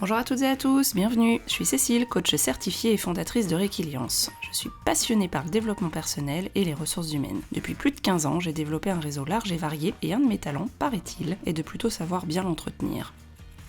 Bonjour à toutes et à tous, bienvenue. Je suis Cécile, coach certifiée et fondatrice de Réquiliance. Je suis passionnée par le développement personnel et les ressources humaines. Depuis plus de 15 ans, j'ai développé un réseau large et varié et un de mes talents, paraît-il, est de plutôt savoir bien l'entretenir.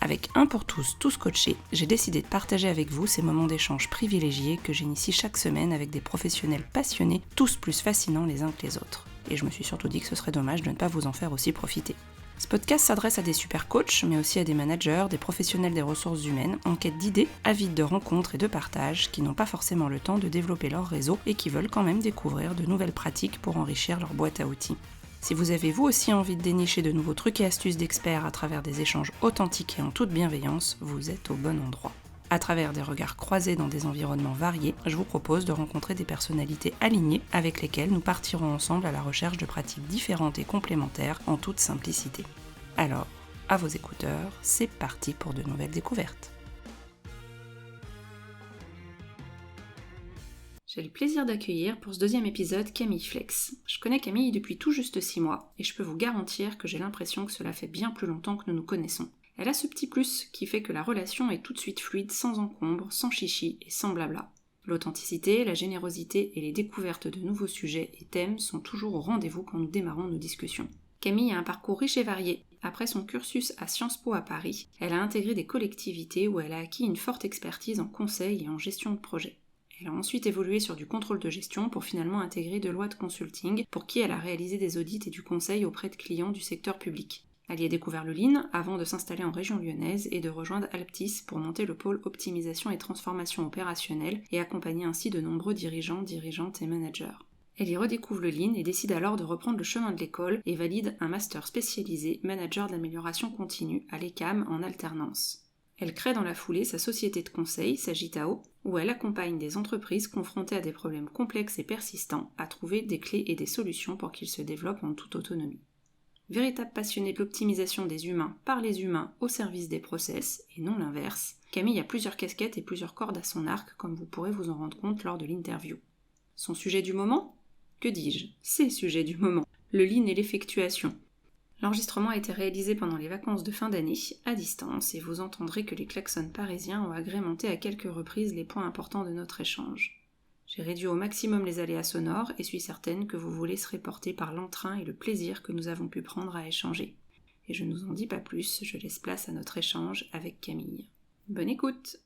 Avec Un pour tous, tous coachés, j'ai décidé de partager avec vous ces moments d'échange privilégiés que j'initie chaque semaine avec des professionnels passionnés, tous plus fascinants les uns que les autres. Et je me suis surtout dit que ce serait dommage de ne pas vous en faire aussi profiter. Ce podcast s'adresse à des super coachs, mais aussi à des managers, des professionnels des ressources humaines, en quête d'idées, avides de rencontres et de partage, qui n'ont pas forcément le temps de développer leur réseau et qui veulent quand même découvrir de nouvelles pratiques pour enrichir leur boîte à outils. Si vous avez vous aussi envie de dénicher de nouveaux trucs et astuces d'experts à travers des échanges authentiques et en toute bienveillance, vous êtes au bon endroit. À travers des regards croisés dans des environnements variés, je vous propose de rencontrer des personnalités alignées avec lesquelles nous partirons ensemble à la recherche de pratiques différentes et complémentaires en toute simplicité. Alors, à vos écouteurs, c'est parti pour de nouvelles découvertes. J'ai le plaisir d'accueillir pour ce deuxième épisode Camille Flex. Je connais Camille depuis tout juste 6 mois et je peux vous garantir que j'ai l'impression que cela fait bien plus longtemps que nous nous connaissons. Elle a ce petit plus qui fait que la relation est tout de suite fluide, sans encombre, sans chichi et sans blabla. L'authenticité, la générosité et les découvertes de nouveaux sujets et thèmes sont toujours au rendez-vous quand nous démarrons nos discussions. Camille a un parcours riche et varié. Après son cursus à Sciences Po à Paris, elle a intégré des collectivités où elle a acquis une forte expertise en conseil et en gestion de projet. Elle a ensuite évolué sur du contrôle de gestion pour finalement intégrer Deloitte Consulting, pour qui elle a réalisé des audits et du conseil auprès de clients du secteur public. Elle y a découvert le Lean avant de s'installer en région lyonnaise et de rejoindre Alptis pour monter le pôle optimisation et transformation opérationnelle et accompagner ainsi de nombreux dirigeants, dirigeantes et managers. Elle y redécouvre le Lean et décide alors de reprendre le chemin de l'école et valide un master spécialisé manager de l'amélioration continue à l'ECAM en alternance. Elle crée dans la foulée sa société de conseil, Sagittao, où elle accompagne des entreprises confrontées à des problèmes complexes et persistants à trouver des clés et des solutions pour qu'ils se développent en toute autonomie. Véritable passionnée de l'optimisation des humains par les humains au service des process, et non l'inverse, Camille a plusieurs casquettes et plusieurs cordes à son arc, comme vous pourrez vous en rendre compte lors de l'interview. Son sujet du moment ? Que dis-je ? Ses sujets du moment. Le Lean et l'effectuation. L'enregistrement a été réalisé pendant les vacances de fin d'année, à distance, et vous entendrez que les klaxons parisiens ont agrémenté à quelques reprises les points importants de notre échange. J'ai réduit au maximum les aléas sonores et suis certaine que vous vous laisserez porter par l'entrain et le plaisir que nous avons pu prendre à échanger. Et je ne vous en dis pas plus, je laisse place à notre échange avec Camille. Bonne écoute!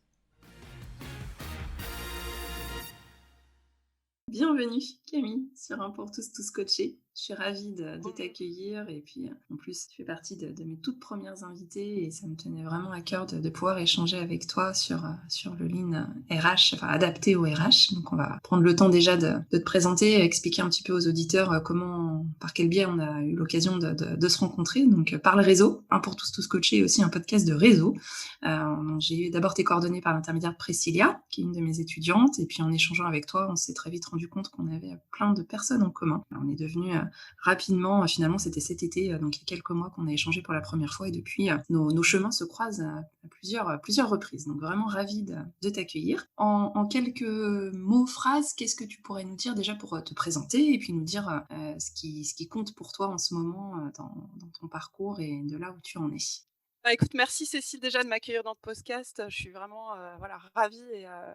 Bienvenue Camille sur Un pour tous, tous coachés. Je suis ravie de t'accueillir et puis en plus tu fais partie de mes toutes premières invitées et ça me tenait vraiment à cœur de pouvoir échanger avec toi sur le Lean RH, enfin adapté au RH. Donc on va prendre le temps déjà de te présenter, expliquer un petit peu aux auditeurs par quel biais on a eu l'occasion de se rencontrer. Donc par le réseau, Un pour tous, tous coachés est aussi un podcast de réseau. J'ai eu d'abord tes coordonnées par l'intermédiaire de Priscilla, qui est une de mes étudiantes, et puis en échangeant avec toi, on s'est très vite rendu compte qu'on avait plein de personnes en commun. On est devenus rapidement, finalement c'était cet été, donc il y a quelques mois qu'on a échangé pour la première fois, et depuis nos chemins se croisent à plusieurs reprises. Donc vraiment ravie de t'accueillir. En quelques mots, phrases, qu'est-ce que tu pourrais nous dire déjà pour te présenter, et puis nous dire ce qui compte pour toi en ce moment dans ton parcours et de là où tu en es. Écoute, merci Cécile déjà de m'accueillir dans le podcast. Je suis vraiment ravie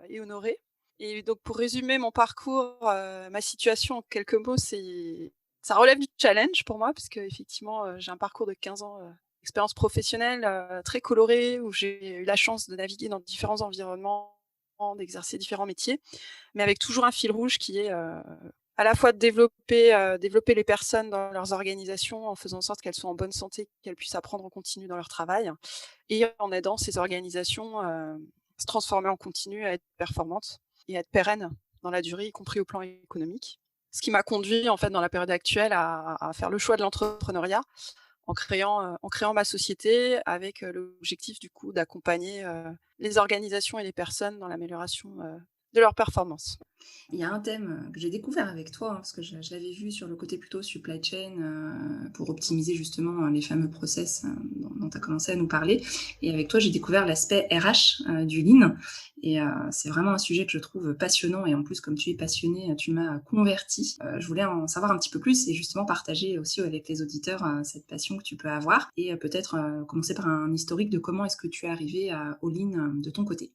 et honorée. Et donc pour résumer mon parcours, ma situation en quelques mots, ça relève du challenge pour moi, puisque effectivement j'ai un parcours de 15 ans d'expérience professionnelle très coloré, où j'ai eu la chance de naviguer dans différents environnements, d'exercer différents métiers, mais avec toujours un fil rouge qui est à la fois de développer les personnes dans leurs organisations en faisant en sorte qu'elles soient en bonne santé, qu'elles puissent apprendre en continu dans leur travail, et en aidant ces organisations à se transformer en continu, à être performantes et à être pérennes dans la durée, y compris au plan économique. Ce qui m'a conduit en fait dans la période actuelle à faire le choix de l'entrepreneuriat en créant ma société avec l'objectif du coup d'accompagner les organisations et les personnes dans l'amélioration de leur performance. Il y a un thème que j'ai découvert avec toi, parce que je l'avais vu sur le côté plutôt supply chain, pour optimiser justement les fameux process dont tu as commencé à nous parler. Et avec toi, j'ai découvert l'aspect RH du Lean. Et c'est vraiment un sujet que je trouve passionnant. Et en plus, comme tu es passionné, tu m'as converti. Je voulais en savoir un petit peu plus et justement partager aussi avec les auditeurs cette passion que tu peux avoir. Et peut-être commencer par un historique de comment est-ce que tu es arrivé au Lean de ton côté.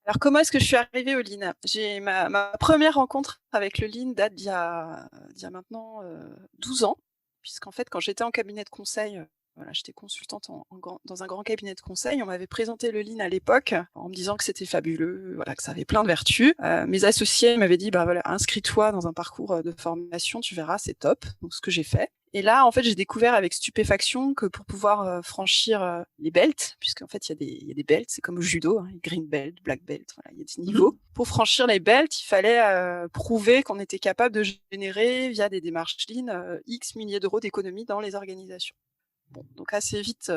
Alors comment est-ce que je suis arrivée au Lean? J'ai ma première rencontre avec le Lean date d'il y a maintenant, 12 ans, puisqu'en fait quand j'étais en cabinet de conseil, voilà, j'étais consultante dans un grand cabinet de conseil. On m'avait présenté le Lean à l'époque en me disant que c'était fabuleux, voilà, que ça avait plein de vertus. Mes associés m'avaient dit: «Bah, voilà, inscris-toi dans un parcours, de formation, tu verras, c'est top». Donc ce que j'ai fait. Et là, en fait, j'ai découvert avec stupéfaction que pour pouvoir, franchir, les belts, puisqu'en fait il y a des belts, c'est comme au judo, hein, green belt, black belt, voilà, il y a des niveaux. Pour franchir les belts, il fallait, prouver qu'on était capable de générer via des démarches lean, X milliers d'euros d'économies dans les organisations. Bon, donc assez vite,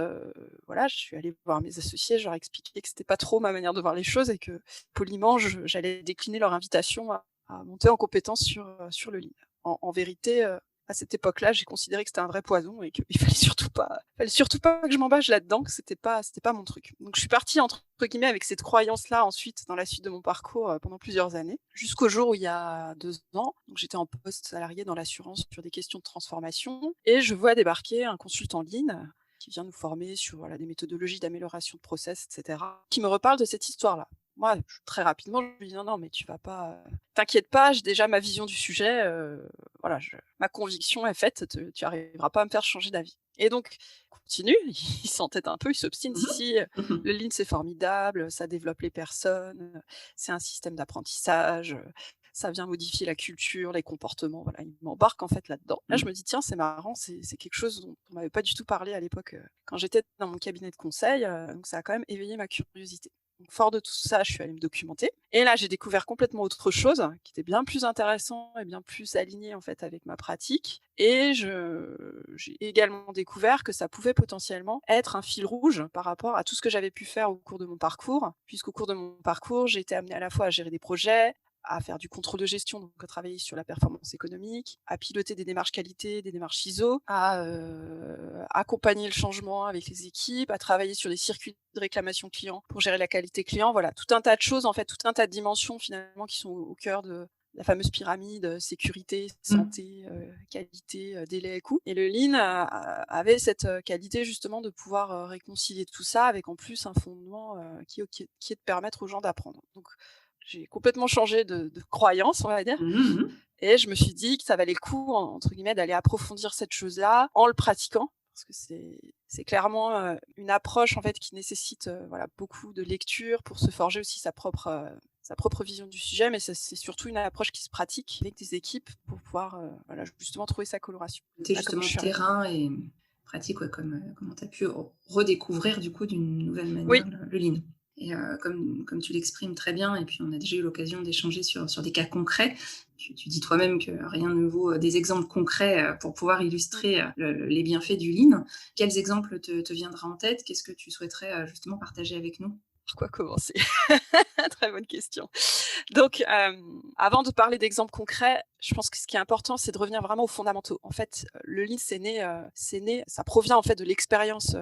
voilà, je suis allée voir mes associés, je leur ai expliqué que c'était pas trop ma manière de voir les choses et que poliment, j'allais décliner leur invitation à monter en compétence sur le Lean. En vérité, à cette époque-là, j'ai considéré que c'était un vrai poison et qu'il fallait surtout pas que je m'embâche là-dedans, que c'était pas mon truc. Donc je suis partie entre guillemets avec cette croyance-là ensuite dans la suite de mon parcours, pendant plusieurs années, jusqu'au jour où il y a 2 ans, donc j'étais en poste salarié dans l'assurance sur des questions de transformation et je vois débarquer un consultant Lean qui vient nous former sur, voilà, des méthodologies d'amélioration de process et cetera, qui me reparle de cette histoire-là. Moi, très rapidement, je lui dis: «Non, non, mais tu vas pas, t'inquiète pas, j'ai déjà ma vision du sujet, voilà, ma conviction est faite, tu arriveras pas à me faire changer d'avis». Et donc, il continue, il s'entête un peu, il s'obstine: «Si, si, Mhm. le Lean, c'est formidable, ça développe les personnes, c'est un système d'apprentissage, ça vient modifier la culture, les comportements», voilà, il m'embarque en fait là-dedans. Là, je me dis: «Tiens, c'est marrant, c'est quelque chose dont on m'avait pas du tout parlé à l'époque, quand j'étais dans mon cabinet de conseil», donc ça a quand même éveillé ma curiosité. Donc fort de tout ça, je suis allée me documenter et là, j'ai découvert complètement autre chose qui était bien plus intéressant et bien plus aligné en fait avec ma pratique et j'ai également découvert que ça pouvait potentiellement être un fil rouge par rapport à tout ce que j'avais pu faire au cours de mon parcours, puisqu'au cours de mon parcours, j'ai été amenée à la fois à gérer des projets, à faire du contrôle de gestion, donc à travailler sur la performance économique, à piloter des démarches qualité, des démarches ISO, à accompagner le changement avec les équipes, à travailler sur des circuits de réclamation client pour gérer la qualité client. Voilà, tout un tas de choses, en fait, tout un tas de dimensions finalement qui sont au cœur de la fameuse pyramide, sécurité, santé, qualité, délai, coût. Et le Lean avait cette qualité justement de pouvoir réconcilier tout ça avec en plus un fondement qui est de permettre aux gens d'apprendre. Donc j'ai complètement changé de croyance, on va dire, Mhm. et je me suis dit que ça valait le coup, entre guillemets, d'aller approfondir cette chose-là en le pratiquant, parce que c'est clairement une approche en fait qui nécessite voilà, beaucoup de lecture pour se forger aussi sa propre vision du sujet, mais c'est surtout une approche qui se pratique avec des équipes pour pouvoir voilà, justement trouver sa coloration. Côté Voilà comment je justement suis arrivée. terrain et pratique, ouais, comme, comment tu as pu redécouvrir du coup d'une nouvelle manière Oui, le Lean. Et comme tu l'exprimes très bien et puis on a déjà eu l'occasion d'échanger sur des cas concrets, tu dis toi-même que rien ne vaut, des exemples concrets, pour pouvoir mm. illustrer, les bienfaits du Lean. Quels exemples te viendra en tête? Qu'est-ce que tu souhaiterais, justement partager avec nous? Par quoi commencer? Très bonne question. Donc, avant de parler d'exemples concrets, je pense que ce qui est important, c'est de revenir vraiment aux fondamentaux. En fait, le Lean, ça provient en fait de l'expérience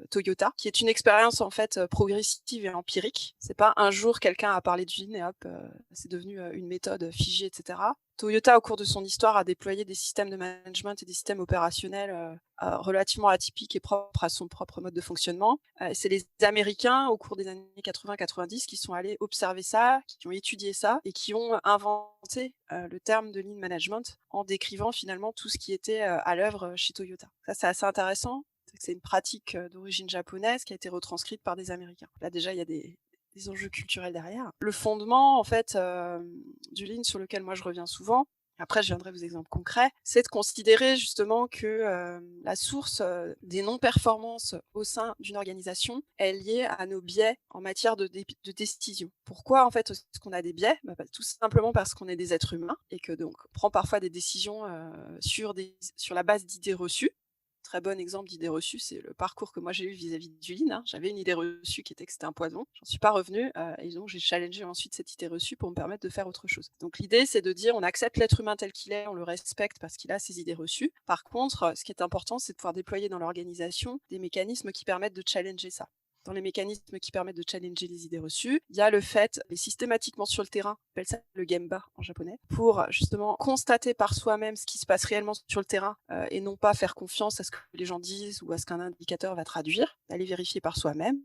Toyota, qui est une expérience en fait progressive et empirique. C'est pas un jour quelqu'un a parlé du Lean et hop, c'est devenu une méthode figée, etc. Toyota, au cours de son histoire, a déployé des systèmes de management et des systèmes opérationnels relativement atypiques et propres à son propre mode de fonctionnement. C'est les Américains, au cours des années 80-90, qui sont allés observer ça, qui ont étudié ça et qui ont inventé le terme de Lean Management en décrivant finalement tout ce qui était à l'œuvre chez Toyota. Ça, c'est assez intéressant. C'est une pratique d'origine japonaise qui a été retranscrite par des Américains. Là, déjà, il y a des enjeux culturels derrière. Le fondement, en fait, du Lean sur lequel moi je reviens souvent, après je viendrai aux exemples concrets, c'est de considérer justement que la source des non-performances au sein d'une organisation est liée à nos biais en matière de décision. Pourquoi en fait est-ce qu'on a des biais? Tout simplement parce qu'on est des êtres humains et que donc on prend parfois des décisions sur la base d'idées reçues. très bon exemple d'idée reçue, c'est le parcours que moi j'ai eu vis-à-vis du lean, hein. J'avais une idée reçue qui était que c'était un poison. J'en suis pas revenue, et donc j'ai challengé ensuite cette idée reçue pour me permettre de faire autre chose. Donc l'idée, c'est de dire on accepte l'être humain tel qu'il est, on le respecte parce qu'il a ses idées reçues. Par contre, ce qui est important, c'est de pouvoir déployer dans l'organisation des mécanismes qui permettent de challenger ça. Dans les mécanismes qui permettent de challenger les idées reçues, il y a le fait d'être systématiquement sur le terrain, on appelle ça le gemba en japonais, pour justement constater par soi-même ce qui se passe réellement sur le terrain, et non pas faire confiance à ce que les gens disent ou à ce qu'un indicateur va traduire, aller vérifier par soi-même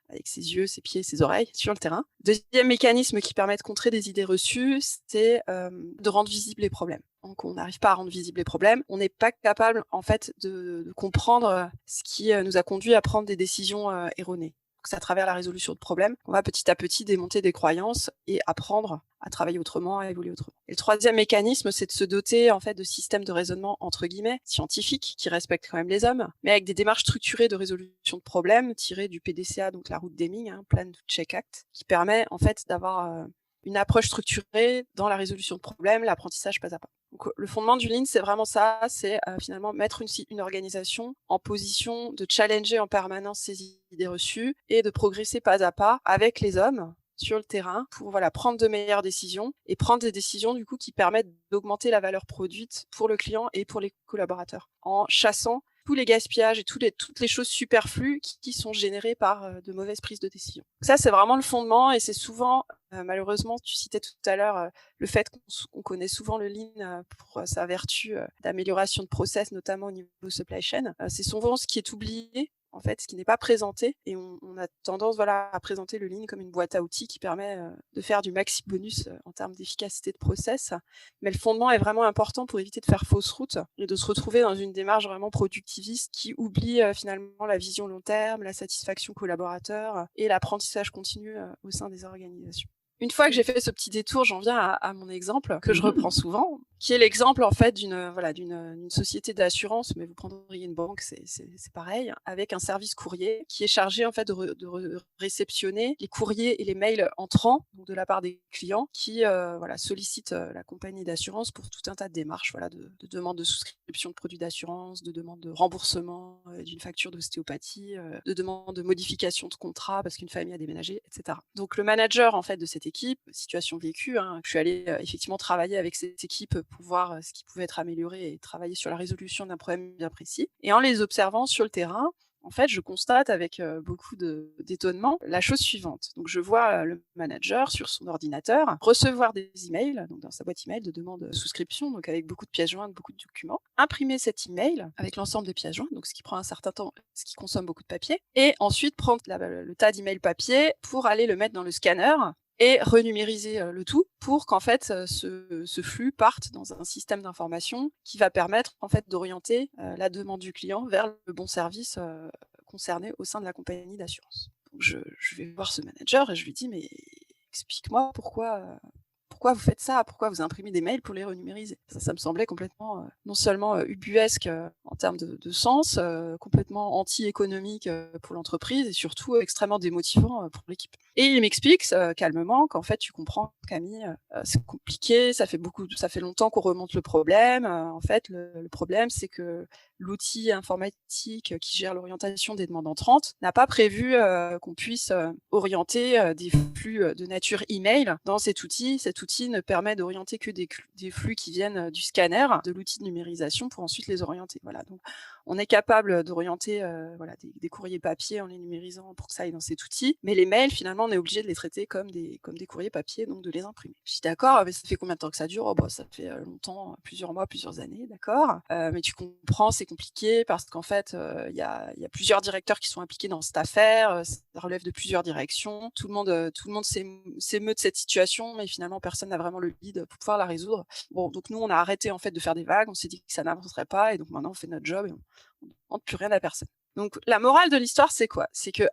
avec ses yeux, ses pieds, ses oreilles sur le terrain. Deuxième mécanisme qui permet de contrer des idées reçues, c'est de rendre visibles les problèmes. Donc on n'arrive pas à rendre visibles les problèmes, on n'est pas capable en fait de comprendre ce qui nous a conduit à prendre des décisions erronées. C'est à travers la résolution de problèmes qu'on va petit à petit démonter des croyances et apprendre à travailler autrement, à évoluer autrement. Et le troisième mécanisme, c'est de se doter en fait de systèmes de raisonnement entre guillemets scientifiques qui respectent quand même les hommes, mais avec des démarches structurées de résolution de problèmes tirées du PDCA, donc la route Deming, Plan do Check Act, qui permet en fait d'avoir une approche structurée dans la résolution de problèmes, l'apprentissage pas à pas. Donc, le fondement du Lean, c'est vraiment ça, c'est finalement mettre une organisation en position de challenger en permanence ses idées reçues et de progresser pas à pas avec les hommes sur le terrain pour prendre de meilleures décisions et prendre des décisions du coup qui permettent d'augmenter la valeur produite pour le client et pour les collaborateurs en chassant tous les gaspillages et toutes les choses superflues qui sont générées par de mauvaises prises de décision. Ça, c'est vraiment le fondement et c'est souvent, malheureusement, tu citais tout à l'heure le fait qu'on connaît souvent le Lean pour sa vertu d'amélioration de process, notamment au niveau supply chain. C'est souvent ce qui est oublié, en fait, ce qui n'est pas présenté, et on a tendance à présenter le Lean comme une boîte à outils qui permet de faire du maxi bonus en termes d'efficacité de process. Mais le fondement est vraiment important pour éviter de faire fausse route et de se retrouver dans une démarche vraiment productiviste qui oublie finalement la vision long terme, la satisfaction collaborateur et l'apprentissage continu au sein des organisations. Une fois que j'ai fait ce petit détour, j'en viens à mon exemple que je reprends souvent, qui est l'exemple en fait d'une société d'assurance, mais vous prendriez une banque, c'est pareil, avec un service courrier qui est chargé en fait de réceptionner les courriers et les mails entrants, donc de la part des clients qui sollicitent la compagnie d'assurance pour tout un tas de démarches, de demande de souscription de produits d'assurance, de demande de remboursement d'une facture d'ostéopathie, de demande de modification de contrat parce qu'une famille a déménagé, etc. Donc le manager en fait de cette équipe, situation vécue, je suis allée effectivement travailler avec cette équipe pour voir ce qui pouvait être amélioré et travailler sur la résolution d'un problème bien précis. Et en les observant sur le terrain, en fait, je constate avec beaucoup d'étonnement la chose suivante. Donc, je vois le manager sur son ordinateur recevoir des emails, donc dans sa boîte email de demande de souscription, donc avec beaucoup de pièces jointes, beaucoup de documents, imprimer cet email avec l'ensemble des pièces jointes, donc ce qui prend un certain temps, ce qui consomme beaucoup de papier, et ensuite prendre le tas d'emails papier pour aller le mettre dans le scanner et renumériser le tout pour qu'en fait ce flux parte dans un système d'information qui va permettre en fait d'orienter la demande du client vers le bon service concerné au sein de la compagnie d'assurance. Donc je vais voir ce manager et je lui dis mais explique-moi pourquoi vous faites ça, pourquoi vous imprimez des mails pour les renumériser. Ça me semblait complètement non seulement ubuesque en termes de sens, complètement anti-économique pour l'entreprise et surtout extrêmement démotivant pour l'équipe. Et il m'explique calmement qu'en fait tu comprends Camille, c'est compliqué, ça fait longtemps qu'on remonte le problème. En fait le problème c'est que l'outil informatique qui gère l'orientation des demandes entrantes n'a pas prévu qu'on puisse orienter des flux de nature email dans cet outil. Cet outil ne permet d'orienter que des flux qui viennent du scanner, de l'outil de numérisation pour ensuite les orienter. Voilà, donc on est capable d'orienter des courriers papier en les numérisant pour que ça aille dans cet outil, mais les mails, finalement, on est obligé de les traiter comme des courriers papier, donc de les imprimer. Je dis d'accord, mais ça fait combien de temps que ça dure ? Ça fait longtemps, plusieurs mois, plusieurs années, d'accord. Mais tu comprends, c'est compliqué parce qu'en fait, il y a plusieurs directeurs qui sont impliqués dans cette affaire, ça relève de plusieurs directions, tout le monde s'émeut de cette situation, mais finalement, personne n'a vraiment le lead pour pouvoir la résoudre. Bon, donc nous, on a arrêté en fait de faire des vagues, on s'est dit que ça n'avancerait pas, et donc maintenant, on fait notre job et on ne demande plus rien à personne. Donc la morale de l'histoire, c'est quoi ? C'est que,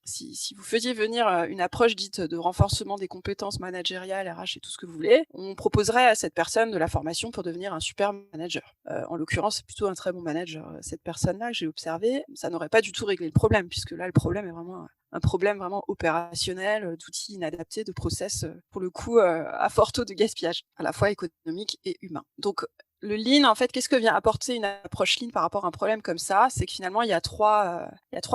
si vous faisiez venir une approche dite de renforcement des compétences managériales, RH et tout ce que vous voulez, on proposerait à cette personne de la formation pour devenir un super manager. En l'occurrence, c'est plutôt un très bon manager. Cette personne-là que j'ai observée, ça n'aurait pas du tout réglé le problème, puisque là, le problème est vraiment un problème vraiment opérationnel, d'outils inadaptés, de process, pour le coup, à fort taux de gaspillage, à la fois économique et humain. Donc, Le lean, en fait, qu'est-ce que vient apporter une approche lean par rapport à un problème comme ça? C'est que finalement, il y a trois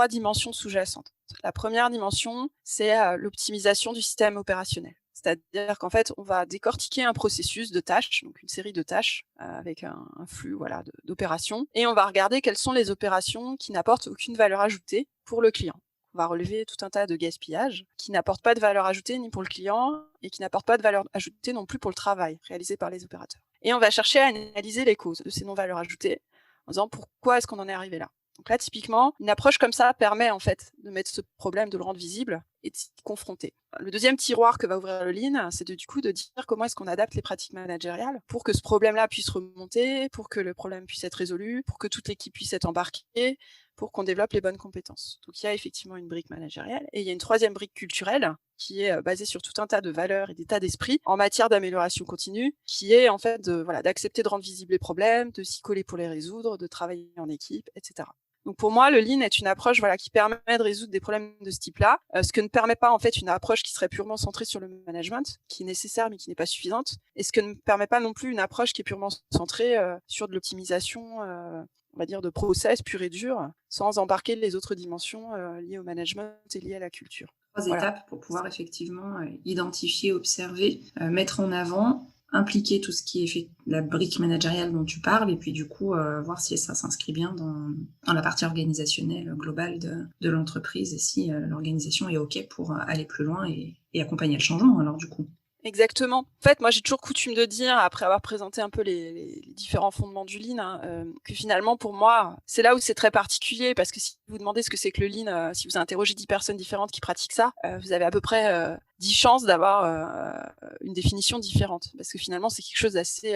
dimensions sous-jacentes. La première dimension, c'est l'optimisation du système opérationnel. C'est-à-dire qu'en fait, on va décortiquer un processus de tâches, donc une série de tâches avec un flux d'opérations, et on va regarder quelles sont les opérations qui n'apportent aucune valeur ajoutée pour le client. On va relever tout un tas de gaspillages qui n'apportent pas de valeur ajoutée ni pour le client et qui n'apportent pas de valeur ajoutée non plus pour le travail réalisé par les opérateurs. Et on va chercher à analyser les causes de ces non-valeurs ajoutées en disant pourquoi est-ce qu'on en est arrivé là. Donc là, typiquement, une approche comme ça permet en fait de mettre ce problème, de le rendre visible et de s'y confronter. Le deuxième tiroir que va ouvrir le Lean, c'est de dire comment est-ce qu'on adapte les pratiques managériales pour que ce problème-là puisse remonter, pour que le problème puisse être résolu, pour que toute l'équipe puisse être embarquée, pour qu'on développe les bonnes compétences. Donc il y a effectivement une brique managériale et il y a une troisième brique culturelle qui est basée sur tout un tas de valeurs et d'états d'esprit en matière d'amélioration continue, qui est en fait d'accepter de rendre visibles les problèmes, de s'y coller pour les résoudre, de travailler en équipe, etc. Donc pour moi, le Lean est une approche qui permet de résoudre des problèmes de ce type-là, ce que ne permet pas en fait une approche qui serait purement centrée sur le management, qui est nécessaire mais qui n'est pas suffisante, et ce que ne permet pas non plus une approche qui est purement centrée sur de l'optimisation, on va dire de process pur et dur, sans embarquer les autres dimensions liées au management et liées à la culture. Trois étapes pour pouvoir effectivement identifier, observer, mettre en avant, impliquer tout ce qui est la brique managériale dont tu parles, et puis du coup voir si ça s'inscrit bien dans la partie organisationnelle globale de l'entreprise et si l'organisation est OK pour aller plus loin et accompagner le changement alors du coup. Exactement. En fait, moi, j'ai toujours coutume de dire, après avoir présenté un peu les différents fondements du Lean, que finalement, pour moi, c'est là où c'est très particulier, parce que si vous demandez ce que c'est que le Lean, si vous interrogez 10 personnes différentes qui pratiquent ça, vous avez à peu près 10 chances d'avoir une définition différente. Parce que finalement, c'est quelque chose d'assez...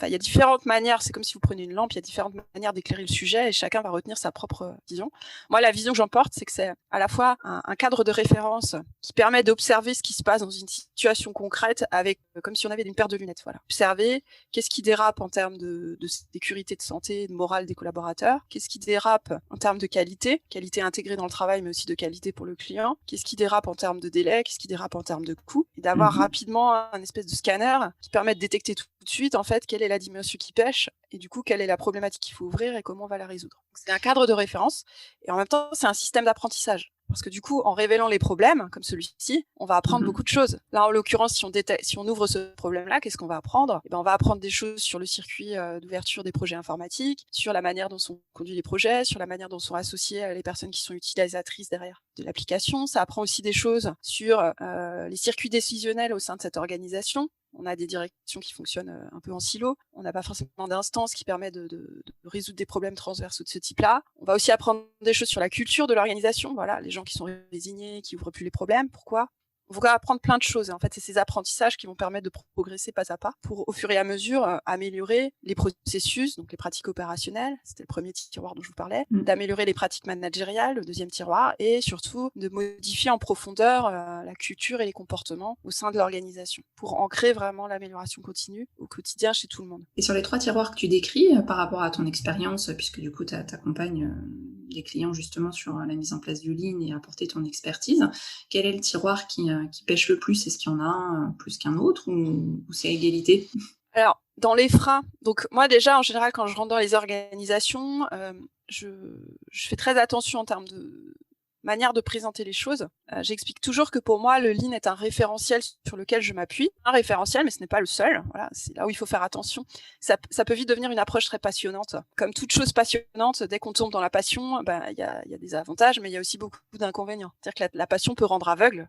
il y a différentes manières, c'est comme si vous preniez une lampe, il y a différentes manières d'éclairer le sujet et chacun va retenir sa propre vision. Moi, la vision que j'en porte, c'est que c'est à la fois un cadre de référence qui permet d'observer ce qui se passe dans une situation concrète avec, comme si on avait une paire de lunettes. Voilà. Observer qu'est-ce qui dérape en termes de sécurité, de santé, de morale des collaborateurs, qu'est-ce qui dérape en termes de qualité intégrée dans le travail, mais aussi de qualité pour le client, qu'est-ce qui dérape en termes de délai, qu'est-ce qui dérape en termes de coût, et d'avoir rapidement un espèce de scanner qui permet de détecter tout de suite, en fait, quelle est la dimension qui pêche, et du coup, quelle est la problématique qu'il faut ouvrir et comment on va la résoudre. Donc, c'est un cadre de référence, et en même temps, c'est un système d'apprentissage. Parce que du coup, en révélant les problèmes, comme celui-ci, on va apprendre beaucoup de choses. Là, en l'occurrence, si on ouvre ce problème-là, qu'est-ce qu'on va apprendre ? On va apprendre des choses sur le circuit d'ouverture des projets informatiques, sur la manière dont sont conduits les projets, sur la manière dont sont associées les personnes qui sont utilisatrices derrière de l'application. Ça apprend aussi des choses sur les circuits décisionnels au sein de cette organisation. On a des directions qui fonctionnent un peu en silo. On n'a pas forcément d'instance qui permet de résoudre des problèmes transversaux de ce type-là. On va aussi apprendre des choses sur la culture de l'organisation. Voilà, les gens qui sont résignés, qui ouvrent plus les problèmes. Pourquoi ? On va apprendre plein de choses. Et en fait, c'est ces apprentissages qui vont permettre de progresser pas à pas pour, au fur et à mesure, améliorer les processus, donc les pratiques opérationnelles. C'était le premier tiroir dont je vous parlais. D'améliorer les pratiques managériales, le deuxième tiroir. Et surtout, de modifier en profondeur la culture et les comportements au sein de l'organisation pour ancrer vraiment l'amélioration continue au quotidien chez tout le monde. Et sur les trois tiroirs que tu décris, par rapport à ton expérience, puisque du coup, tu accompagnes des clients justement sur la mise en place du Lean et apporter ton expertise, quel est le tiroir qui pêche le plus ? Est-ce qu'il y en a un plus qu'un autre ou c'est à égalité ? Alors, dans les freins, donc moi déjà, en général, quand je rentre dans les organisations, je fais très attention en termes de manière de présenter les choses. J'explique toujours que pour moi, le Lean est un référentiel sur lequel je m'appuie. Un référentiel, mais ce n'est pas le seul. Voilà, c'est là où il faut faire attention. Ça peut vite devenir une approche très passionnante. Comme toute chose passionnante, dès qu'on tombe dans la passion, il y a des avantages, mais il y a aussi beaucoup d'inconvénients. C'est-à-dire que la passion peut rendre aveugle.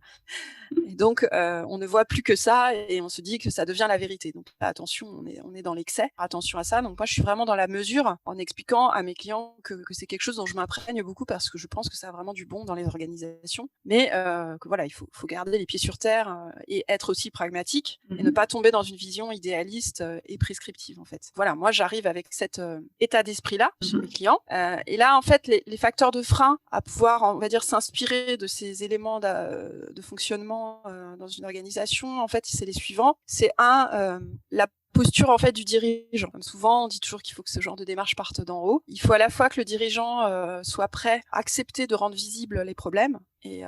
Et donc, on ne voit plus que ça et on se dit que ça devient la vérité. Donc, là, attention, on est dans l'excès. Attention à ça. Donc, moi, je suis vraiment dans la mesure en expliquant à mes clients que c'est quelque chose dont je m'imprègne beaucoup parce que je pense que ça a vraiment du bon dans les organisations, mais que voilà, il faut garder les pieds sur terre et être aussi pragmatique et ne pas tomber dans une vision idéaliste et prescriptive en fait. Voilà, moi j'arrive avec cet état d'esprit-là chez mes clients et là en fait les facteurs de frein à pouvoir, on va dire, s'inspirer de ces éléments de fonctionnement dans une organisation, en fait c'est les suivants. C'est la posture en fait du dirigeant. Comme souvent, on dit toujours qu'il faut que ce genre de démarche parte d'en haut. Il faut à la fois que le dirigeant soit prêt à accepter de rendre visibles les problèmes et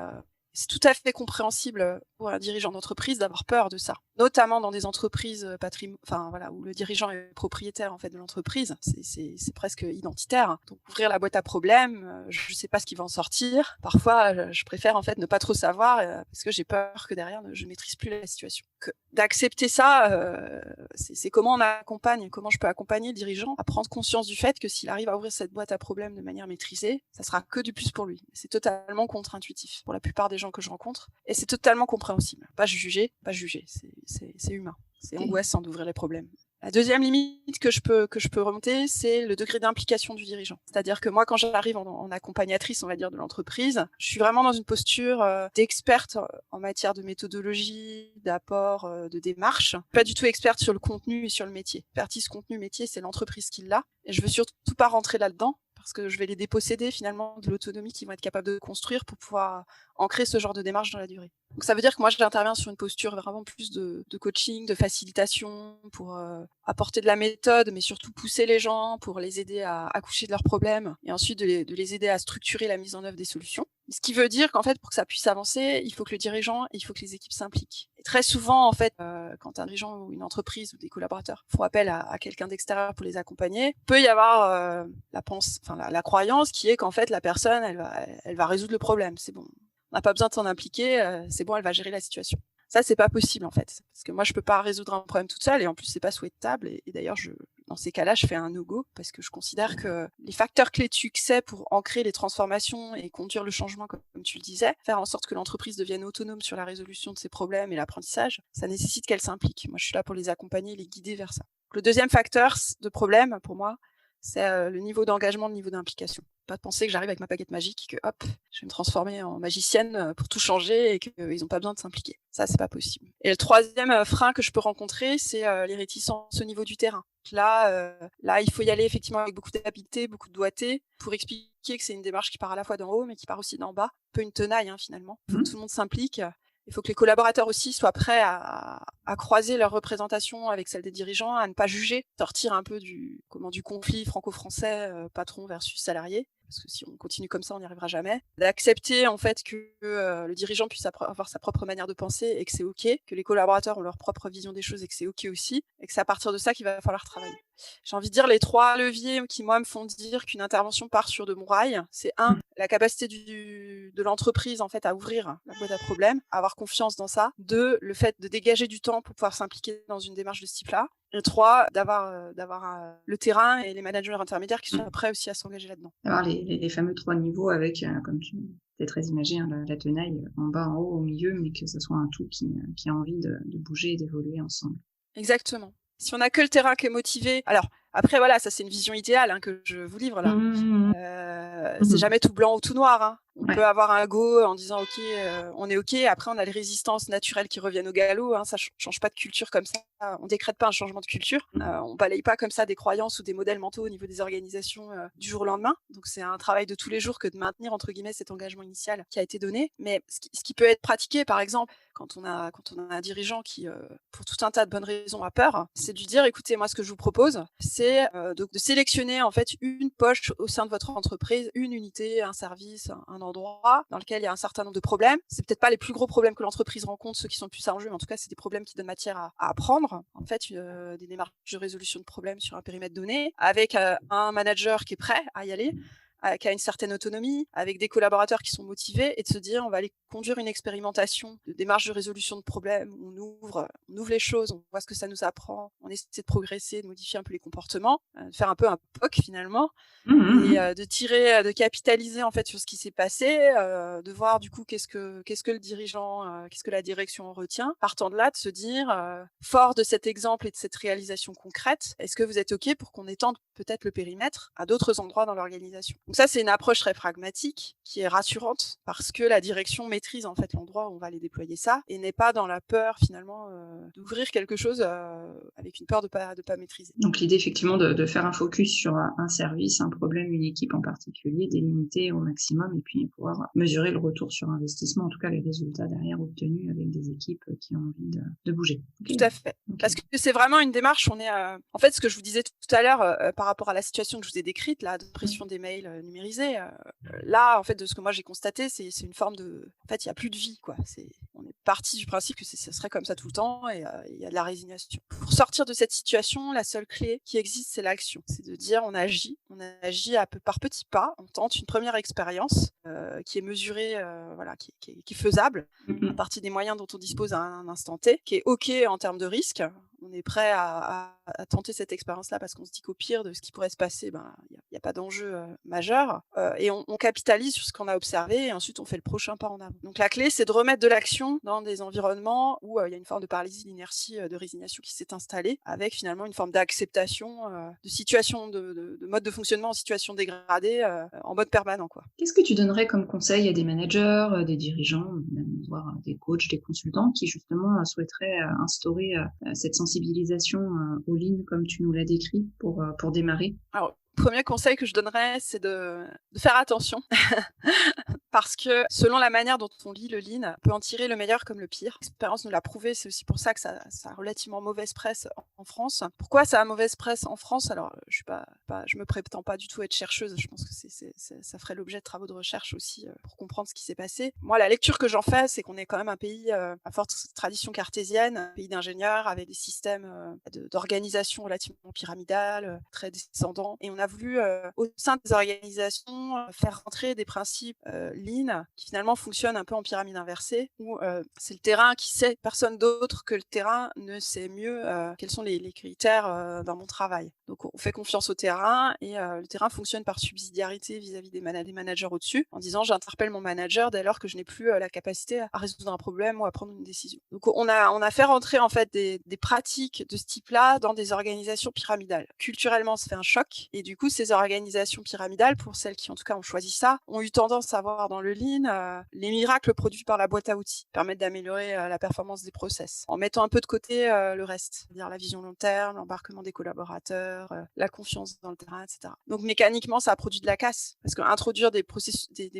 C'est tout à fait compréhensible pour un dirigeant d'entreprise d'avoir peur de ça, notamment dans des entreprises où le dirigeant est propriétaire en fait de l'entreprise. C'est presque identitaire. Donc ouvrir la boîte à problèmes, je sais pas ce qui va en sortir. Parfois, je préfère en fait ne pas trop savoir parce que j'ai peur que derrière je maîtrise plus la situation. D'accepter ça, c'est comment je peux accompagner le dirigeant à prendre conscience du fait que s'il arrive à ouvrir cette boîte à problèmes de manière maîtrisée, ça sera que du plus pour lui. C'est totalement contre-intuitif pour la plupart des gens que je rencontre et c'est totalement compréhensible. Pas juger, c'est humain. C'est angoissant d'ouvrir les problèmes. La deuxième limite que je peux remonter, c'est le degré d'implication du dirigeant. C'est-à-dire que moi, quand j'arrive en accompagnatrice, on va dire, de l'entreprise, je suis vraiment dans une posture d'experte en matière de méthodologie, d'apport, de démarche. Pas du tout experte sur le contenu et sur le métier. Expertise contenu-métier, c'est l'entreprise qui l'a. Et je veux surtout pas rentrer là-dedans parce que je vais les déposséder finalement de l'autonomie qu'ils vont être capables de construire pour pouvoir ancrer ce genre de démarche dans la durée. Donc ça veut dire que moi j'interviens sur une posture vraiment plus de coaching, de facilitation, pour apporter de la méthode, mais surtout pousser les gens pour les aider à accoucher de leurs problèmes et ensuite de les aider à structurer la mise en œuvre des solutions. Ce qui veut dire qu'en fait, pour que ça puisse avancer, il faut que le dirigeant et il faut que les équipes s'impliquent. Et très souvent, en fait, quand un dirigeant ou une entreprise ou des collaborateurs font appel à quelqu'un d'extérieur pour les accompagner, peut y avoir la croyance qui est qu'en fait, la personne, elle va résoudre le problème. C'est bon. On n'a pas besoin de s'en impliquer, c'est bon, elle va gérer la situation. Ça, c'est pas possible, en fait. Parce que moi, je peux pas résoudre un problème toute seule et en plus, c'est pas souhaitable. Et d'ailleurs, dans ces cas-là, je fais un no-go parce que je considère que les facteurs clés de succès pour ancrer les transformations et conduire le changement, comme tu le disais, faire en sorte que l'entreprise devienne autonome sur la résolution de ses problèmes et l'apprentissage, ça nécessite qu'elle s'implique. Moi, je suis là pour les accompagner et les guider vers ça. Le deuxième facteur de problème, pour moi, c'est le niveau d'engagement, le niveau d'implication. Pas de penser que j'arrive avec ma baguette magique, que hop, je vais me transformer en magicienne pour tout changer et qu'ils n'ont pas besoin de s'impliquer. Ça, c'est pas possible. Et le troisième frein que je peux rencontrer, c'est les réticences au niveau du terrain. Là, il faut y aller effectivement avec beaucoup d'habileté, beaucoup de doigté pour expliquer que c'est une démarche qui part à la fois d'en haut, mais qui part aussi d'en bas. Un peu une tenaille, finalement. Il faut que tout le monde s'implique. Il faut que les collaborateurs aussi soient prêts à croiser leur représentation avec celle des dirigeants, à ne pas juger, sortir un peu du conflit franco-français, patron versus salarié. Parce que si on continue comme ça, on n'y arrivera jamais. D'accepter en fait que le dirigeant puisse avoir sa propre manière de penser et que c'est OK, que les collaborateurs ont leur propre vision des choses et que c'est OK aussi, et que c'est à partir de ça qu'il va falloir travailler. J'ai envie de dire les 3 leviers qui, moi, me font dire qu'une intervention part sur de bons rails. C'est 1, la capacité de l'entreprise en fait à ouvrir la boîte à problèmes, à avoir confiance dans ça. 2, le fait de dégager du temps pour pouvoir s'impliquer dans une démarche de ce type-là. Et 3, d'avoir le terrain et les managers intermédiaires qui sont prêts aussi à s'engager là-dedans. Alors les fameux 3 niveaux avec, comme tu es très imagé, la tenaille en bas, en haut, au milieu, mais que ce soit un tout qui a envie de bouger et d'évoluer ensemble. Exactement. Si on n'a que le terrain qui est motivé, alors après voilà, ça c'est une vision idéale que je vous livre là. C'est jamais tout blanc ou tout noir. On peut avoir un go en disant ok, on est ok. Après on a les résistances naturelles qui reviennent au galop. Ça change pas de culture comme ça. On décrète pas un changement de culture. On balaye pas comme ça des croyances ou des modèles mentaux au niveau des organisations du jour au lendemain. Donc c'est un travail de tous les jours que de maintenir entre guillemets cet engagement initial qui a été donné. Mais ce qui peut être pratiqué, par exemple, quand on a un dirigeant qui, pour tout un tas de bonnes raisons, a peur, c'est de lui dire écoutez, moi ce que je vous propose, c'est de sélectionner en fait une poche au sein de votre entreprise, une unité, un service, un endroit dans lequel il y a un certain nombre de problèmes. C'est peut-être pas les plus gros problèmes que l'entreprise rencontre, ceux qui sont le plus en jeu, mais en tout cas c'est des problèmes qui donnent matière à apprendre. En fait, des démarches de résolution de problèmes sur un périmètre donné, avec un manager qui est prêt à y aller, qui a une certaine autonomie, avec des collaborateurs qui sont motivés, et de se dire on va aller conduire une expérimentation de démarche de résolution de problèmes, où on ouvre les choses, on voit ce que ça nous apprend, on essaie de progresser, de modifier un peu les comportements, de faire un peu un POC finalement, et de capitaliser en fait sur ce qui s'est passé, de voir du coup qu'est-ce que le dirigeant, qu'est-ce que la direction en retient, partant de là, de se dire fort de cet exemple et de cette réalisation concrète, est-ce que vous êtes OK pour qu'on étende peut-être le périmètre à d'autres endroits dans l'organisation. Donc ça, c'est une approche très pragmatique qui est rassurante parce que la direction maîtrise en fait l'endroit où on va aller déployer ça et n'est pas dans la peur finalement d'ouvrir quelque chose avec une peur de pas maîtriser. Donc l'idée effectivement de faire un focus sur un service, un problème, une équipe en particulier, délimiter au maximum et puis pouvoir mesurer le retour sur investissement, en tout cas les résultats derrière obtenus avec des équipes qui ont envie de bouger. Okay. Tout à fait. Okay. Parce que c'est vraiment une démarche, on est en fait ce que je vous disais tout à l'heure par rapport à la situation que je vous ai décrite, là, de pression des mails numérisé. Là, en fait, de ce que moi j'ai constaté, c'est une forme de... En fait, il n'y a plus de vie, quoi. On est parti du principe que ça serait comme ça tout le temps et il y a de la résignation. Pour sortir de cette situation, la seule clé qui existe, c'est l'action. C'est de dire on agit par petits pas, on tente une première expérience qui est mesurée, qui est faisable à partir des moyens dont on dispose à un instant T, qui est OK en termes de risque. On est prêt à tenter cette expérience-là parce qu'on se dit qu'au pire de ce qui pourrait se passer, il n'y a pas d'enjeu majeur. Et on capitalise sur ce qu'on a observé et ensuite on fait le prochain pas en avant. Donc la clé, c'est de remettre de l'action dans des environnements où il y a une forme de paralysie, d'inertie, de résignation qui s'est installée, avec finalement une forme d'acceptation de situation, de mode de fonctionnement en situation dégradée en mode permanent, quoi. Qu'est-ce que tu donnerais comme conseil à des managers, des dirigeants, même voire des coachs, des consultants qui justement souhaiteraient instaurer cette sensibilisation au lean comme tu nous l'as décrit pour démarrer? Alors, premier conseil que je donnerais, c'est de faire attention. Parce que selon la manière dont on lit le lean, on peut en tirer le meilleur comme le pire. L'expérience nous l'a prouvé, c'est aussi pour ça que ça a relativement mauvaise presse en France. Pourquoi ça a mauvaise presse en France? Alors, je me prétends pas du tout être chercheuse, je pense que ça ferait l'objet de travaux de recherche aussi pour comprendre ce qui s'est passé. Moi, la lecture que j'en fais, c'est qu'on est quand même un pays à forte tradition cartésienne, un pays d'ingénieurs avec des systèmes d'organisation relativement pyramidales, très descendants. Et on a voulu, au sein des organisations, faire rentrer des principes lean qui finalement fonctionnent un peu en pyramide inversée, où c'est le terrain qui sait, personne d'autre que le terrain ne sait mieux quels sont les critères dans mon travail. Donc on fait confiance au terrain et le terrain fonctionne par subsidiarité vis-à-vis des managers au-dessus, en disant j'interpelle mon manager dès lors que je n'ai plus la capacité à résoudre un problème ou à prendre une décision. Donc on a fait rentrer en fait des pratiques de ce type-là dans des organisations pyramidales. Culturellement, ça fait un choc et du coup ces organisations pyramidales, pour celles qui en tout cas ont choisi ça, ont eu tendance à voir dans le lean les miracles produits par la boîte à outils, permettent d'améliorer la performance des process, en mettant un peu de côté le reste, c'est-à-dire la vision long terme, l'embarquement des collaborateurs, la confiance dans le terrain, etc. Donc mécaniquement, ça a produit de la casse, parce qu'introduire des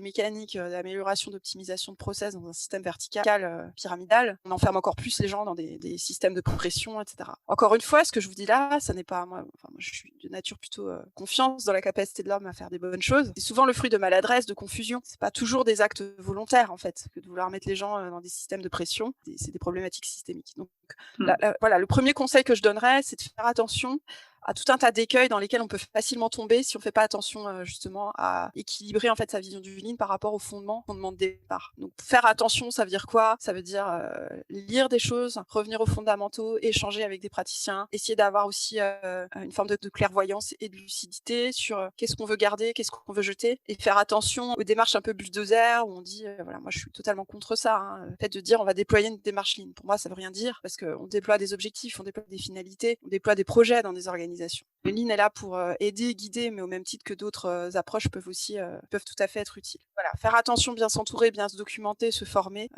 mécaniques d'amélioration, d'optimisation de process dans un système vertical pyramidal, on enferme encore plus les gens dans des systèmes de pression, etc. Encore une fois, ce que je vous dis là, ça n'est pas moi je suis de nature plutôt confiance dans la capacité de l'homme à faire des bonnes choses. C'est souvent le fruit de maladresse, de confusion. C'est pas toujours des actes volontaires en fait, que de vouloir mettre les gens dans des systèmes de pression. C'est des problématiques systémiques. Donc voilà, le premier conseil que je donnerais, c'est de faire attention à tout un tas d'écueils dans lesquels on peut facilement tomber si on fait pas attention justement à équilibrer en fait sa vision du lean par rapport au fondement de départ. Donc faire attention, ça veut dire quoi? Ça veut dire lire des choses, revenir aux fondamentaux, échanger avec des praticiens, essayer d'avoir aussi une forme de clairvoyance et de lucidité sur qu'est-ce qu'on veut garder, qu'est-ce qu'on veut jeter, et faire attention aux démarches un peu bulldozer où on dit voilà, moi je suis totalement contre ça. Le fait de dire on va déployer une démarche lean, pour moi ça veut rien dire parce qu'on déploie des objectifs, on déploie des finalités, on déploie des projets dans des organisations. Le lean est là pour aider, guider, mais au même titre que d'autres approches peuvent tout à fait être utiles. Voilà, faire attention, bien s'entourer, bien se documenter, se former,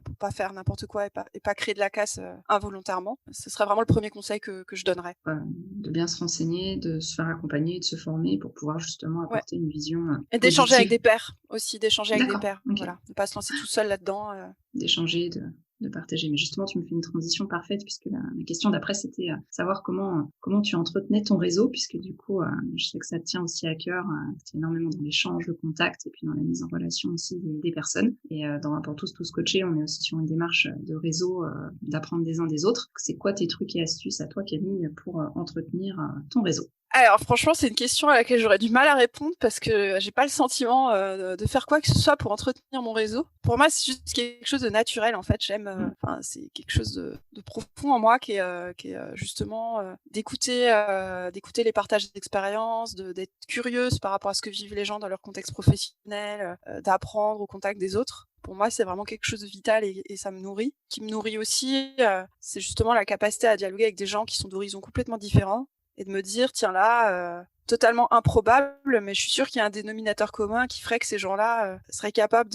pour pas faire n'importe quoi et pas créer de la casse involontairement. Ce serait vraiment le premier conseil que je donnerais. De bien se renseigner, de se faire accompagner, de se former pour pouvoir justement apporter une vision et d'échanger avec des pairs aussi, Okay. Voilà, de pas se lancer tout seul là-dedans. D'échanger, de partager. Mais justement, tu me fais une transition parfaite puisque la question d'après, c'était savoir comment tu entretenais ton réseau, puisque du coup, je sais que ça te tient aussi à cœur, tu es énormément dans l'échange, le contact et puis dans la mise en relation aussi des personnes. Et pour tous coachés, on est aussi sur une démarche de réseau, d'apprendre des uns des autres. C'est quoi tes trucs et astuces à toi, Camille, pour entretenir ton réseau? Alors franchement, c'est une question à laquelle j'aurais du mal à répondre parce que j'ai pas le sentiment de faire quoi que ce soit pour entretenir mon réseau. Pour moi, c'est juste quelque chose de naturel en fait. J'aime, c'est quelque chose de profond en moi qui est justement d'écouter les partages d'expériences, d'être curieuse par rapport à ce que vivent les gens dans leur contexte professionnel, d'apprendre au contact des autres. Pour moi, c'est vraiment quelque chose de vital et ça me nourrit. Ce qui me nourrit aussi, c'est justement la capacité à dialoguer avec des gens qui sont d'horizons complètement différents. Et de me dire, tiens là, totalement improbable, mais je suis sûre qu'il y a un dénominateur commun qui ferait que ces gens-là seraient capables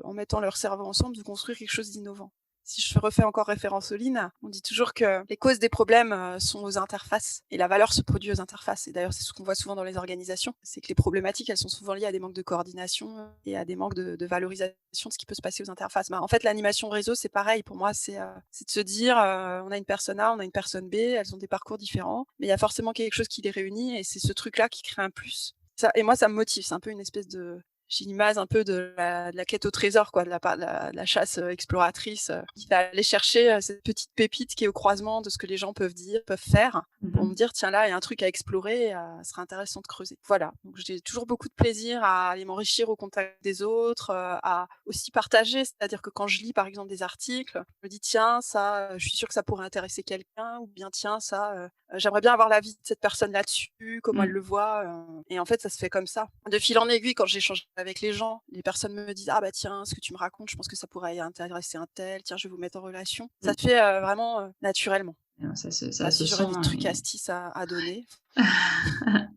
en mettant leur cerveau ensemble, de construire quelque chose d'innovant. Si je refais encore référence au lean, on dit toujours que les causes des problèmes sont aux interfaces et la valeur se produit aux interfaces. Et d'ailleurs, c'est ce qu'on voit souvent dans les organisations, c'est que les problématiques, elles sont souvent liées à des manques de coordination et à des manques de valorisation de ce qui peut se passer aux interfaces. En fait, l'animation réseau, c'est pareil. Pour moi, c'est de se dire, on a une personne A, on a une personne B, elles ont des parcours différents, mais il y a forcément quelque chose qui les réunit et c'est ce truc-là qui crée un plus. ça, et moi, ça me motive. C'est un peu une espèce de... J'ai l'image un peu de la quête au trésor, quoi, de la chasse exploratrice, qui va aller chercher cette petite pépite qui est au croisement de ce que les gens peuvent dire, peuvent faire, pour me dire, tiens, là, il y a un truc à explorer, ça serait intéressant de creuser. Voilà. Donc, j'ai toujours beaucoup de plaisir à aller m'enrichir au contact des autres, à aussi partager. C'est-à-dire que quand je lis, par exemple, des articles, je me dis, tiens, ça, je suis sûre que ça pourrait intéresser quelqu'un, ou bien, tiens, ça, j'aimerais bien avoir l'avis de cette personne là-dessus, comment elle le voit. Et en fait, ça se fait comme ça. De fil en aiguille, quand j'échange avec les gens, les personnes me disent, ah bah tiens, ce que tu me racontes, je pense que ça pourrait intéresser un tel, tiens, je vais vous mettre en relation. Ça se fait vraiment naturellement. Ça Si se j'aurais sent. des trucs astuces à donner.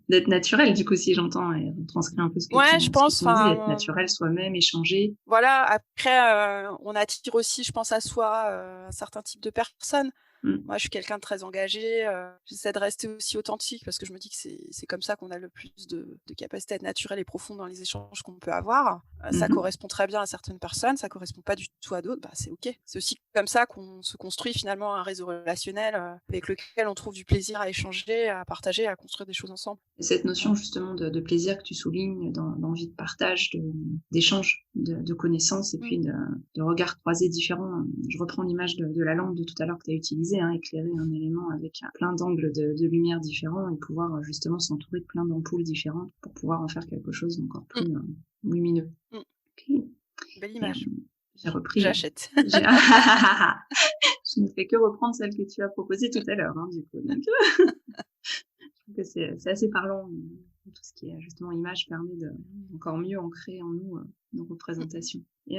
D'être naturel, du coup, si j'entends, et transcrire un peu ce que Ouais, tu, je pense, ce que tu me dis, être naturel soi-même, échanger. Voilà, après, on attire aussi, je pense, à soi un certain type de personnes. Moi, je suis quelqu'un de très engagé. J'essaie de rester aussi authentique parce que je me dis que c'est comme ça qu'on a le plus de capacité à être naturel et profond dans les échanges qu'on peut avoir. Ça correspond très bien à certaines personnes, ça correspond pas du tout à d'autres. Bah, c'est OK. C'est aussi comme ça qu'on se construit finalement un réseau relationnel avec lequel on trouve du plaisir à échanger, à partager, à construire des choses ensemble. Et cette notion justement de plaisir que tu soulignes, d'envie de partage, d'échange, de connaissances et puis de regards croisés différents. Je reprends l'image de la lampe de tout à l'heure que tu as utilisée, éclairer un élément avec plein d'angles de lumière différents et pouvoir justement s'entourer de plein d'ampoules différentes pour pouvoir en faire quelque chose d'encore plus lumineux. Okay. Belle image. J'ai repris. J'achète. Je ne fais que reprendre celle que tu as proposée tout à l'heure, du coup. Donc, je trouve que c'est assez parlant. Tout ce qui est justement image permet d'encore mieux ancrer en nous nos représentations. Et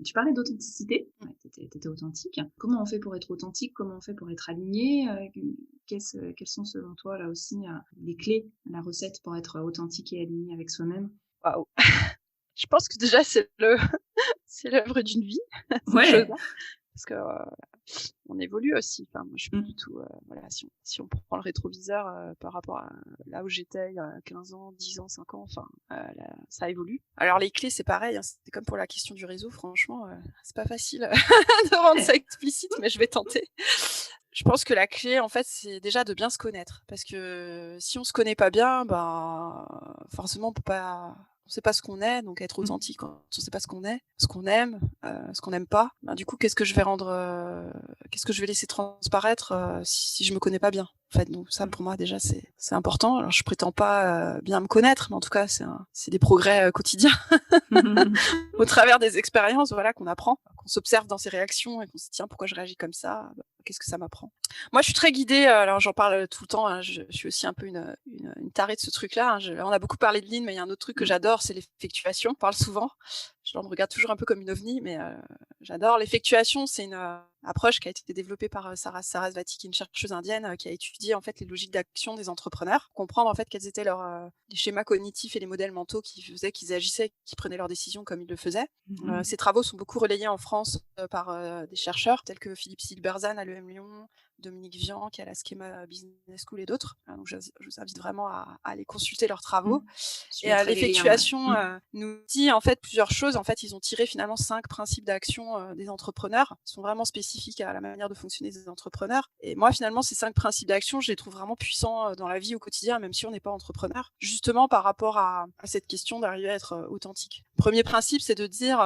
tu parlais d'authenticité. Tu étais authentique. Comment on fait pour être authentique? Comment on fait pour être aligné? Quelles sont selon toi là aussi les clés, la recette pour être authentique et aligné avec soi-même? Waouh. Je pense que déjà c'est l'œuvre d'une vie. Ouais. Parce que on évolue aussi. Enfin, moi, je suis pas du tout. Voilà, si on prend le rétroviseur par rapport à là où j'étais il y a 15 ans, 10 ans, 5 ans, enfin, ça évolue. Alors les clés, c'est pareil. C'est comme pour la question du réseau. Franchement, c'est pas facile de rendre ça explicite, mais je vais tenter. Je pense que la clé, en fait, c'est déjà de bien se connaître. Parce que si on se connaît pas bien, ben forcément, on sait pas ce qu'on est, donc être authentique quand on sait pas ce qu'on est, ce qu'on aime, ce qu'on n'aime pas. Ben, du coup, qu'est-ce que je vais laisser transparaître si je me connais pas bien? En fait, donc ça pour moi déjà c'est important. Alors je prétends pas bien me connaître, mais en tout cas c'est des progrès quotidiens au travers des expériences, voilà, qu'on apprend, qu'on s'observe dans ses réactions et qu'on se dit tiens pourquoi je réagis comme ça, qu'est-ce que ça m'apprend. Moi je suis très guidée, alors j'en parle tout le temps, je suis aussi un peu une tarée de ce truc-là. On a beaucoup parlé de Lean, mais il y a un autre truc que j'adore, c'est l'effectuation. On parle souvent. Je me regarde toujours un peu comme une ovni, mais j'adore. L'effectuation, c'est une approche qui a été développée par Sarasvati, qui est une chercheuse indienne qui a étudié en fait les logiques d'action des entrepreneurs, pour comprendre en fait quels étaient les schémas cognitifs et les modèles mentaux qui faisaient qu'ils agissaient, qu'ils prenaient leurs décisions comme ils le faisaient. Ces travaux sont beaucoup relayés en France par des chercheurs tels que Philippe Silberzan à l'EM Lyon, Dominique Vian qui est à la Schema Business School et d'autres. Donc je vous invite vraiment à aller consulter leurs travaux. Et l'effectuation nous dit en fait plusieurs choses. En fait, ils ont tiré finalement 5 principes d'action des entrepreneurs. Ils sont vraiment spécifiques à la manière de fonctionner des entrepreneurs. Et moi, finalement, ces 5 principes d'action, je les trouve vraiment puissants dans la vie au quotidien, même si on n'est pas entrepreneur. Justement par rapport à cette question d'arriver à être authentique. Premier principe, c'est de dire